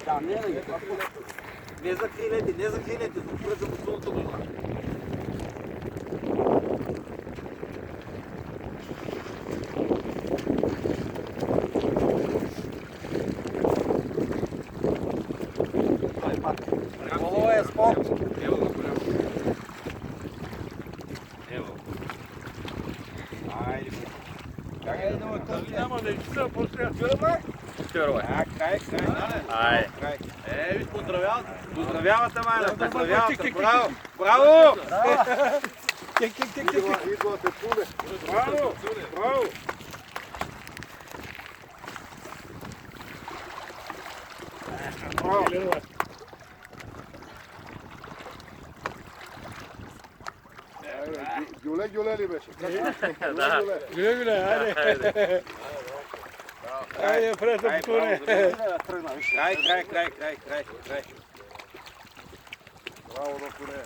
Да, не закрилете, запорът за посолното го има. Голово е спок. Ево. Айде. Чакай да ме тъпне. Няма да изчита, после. Край. Ай. Ви поздравяват. Поздравявате, Майна. Поздравявате. Браво. Браво. Идвате туне. Браво. Браво. Гюле ли беше? Да. Гуле, айде. Айде, пресо туне. Край. Браво, докторе.